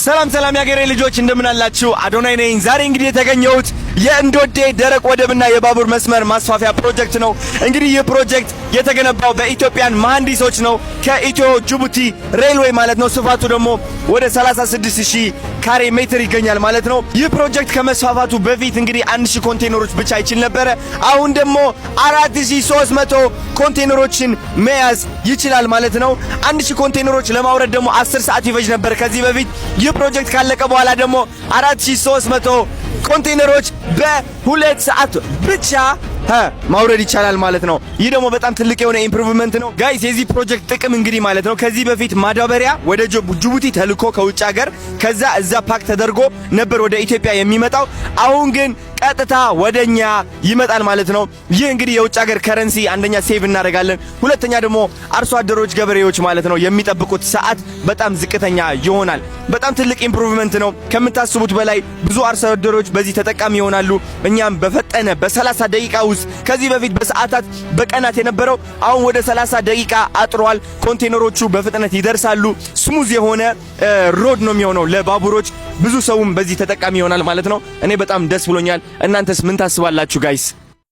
ሰላም ያገሬ ልጆች እንደምን አላችሁ? አዶናይ ነኝ። ዛሬ እንግዲህ የተገኘሁት የእንዶዴ ደረቅ ወደብና የባቡር መስመር ማስፋፊያ ፕሮጀክት ነው። እንግዲህ ይህ ፕሮጀክት የተገነባው በኢትዮጵያን መሐንዲሶች ነው። ከኢትዮ ጅቡቲ ሬልዌይ ማለት ነው። ስፋቱ ደግሞ ወደ 36000 ካሬ ሜትር ይገኛል ማለት ነው። ይህ ፕሮጀክት ከመስፋፋቱ በፊት እንግዲህ 1000 ኮንቴነሮች ብቻ ይችል ነበር። አሁን ደግሞ 4300 ኮንቴነሮችን መያዝ ይችላል ማለት ነው። 1000 ኮንቴነሮች ለማውረድ ደግሞ 10 ሰዓት ይፈጅ ነበር ከዚህ በፊት። ይህ ፕሮጀክት ካለቀ በኋላ ደግሞ 4300 ኮንቴነሮች በ2 ሰዓት ብቻ ማውረድ ይቻላል ማለት ነው። ይህ ደግሞ በጣም ትልቅ የሆነ ኢምፕሩቭመንት ነው ጋይስ። የዚህ ፕሮጀክት ጥቅም እንግዲህ ማለት ነው ከዚህ በፊት ማዳበሪያ ወደ ጅቡቲ ተልኮ ከውጭ ሀገር ከዛ እዛ ፓክ ተደርጎ ነበር ወደ ኢትዮጵያ የሚመጣው። አሁን ግን ቀጥታ ወደኛ ይመጣል ማለት ነው። ይህ እንግዲህ የውጭ ሀገር ከረንሲ አንደኛ ሴቭ እናደርጋለን፣ ሁለተኛ ደግሞ አርሶ አደሮች ገበሬዎች ማለት ነው የሚጠብቁት ሰዓት በጣም ዝቅተኛ ይሆናል። በጣም ትልቅ ኢምፕሩቭመንት ነው ከምታስቡት በላይ። ብዙ አርሶ አደሮች በዚህ ተጠቃሚ ይሆናሉ። እኛም በፈጠነ በ30 ደቂቃ ውስጥ ከዚህ በፊት በሰዓታት በቀናት የነበረው አሁን ወደ 30 ደቂቃ አጥሯል። ኮንቴነሮቹ በፍጥነት ይደርሳሉ። ስሙዝ የሆነ ሮድ ነው የሚሆነው ለባቡሮች። ብዙ ሰውም በዚህ ተጠቃሚ ይሆናል ማለት ነው። እኔ በጣም ደስ ብሎኛል። እናንተስ ምን ታስባላችሁ ጋይስ?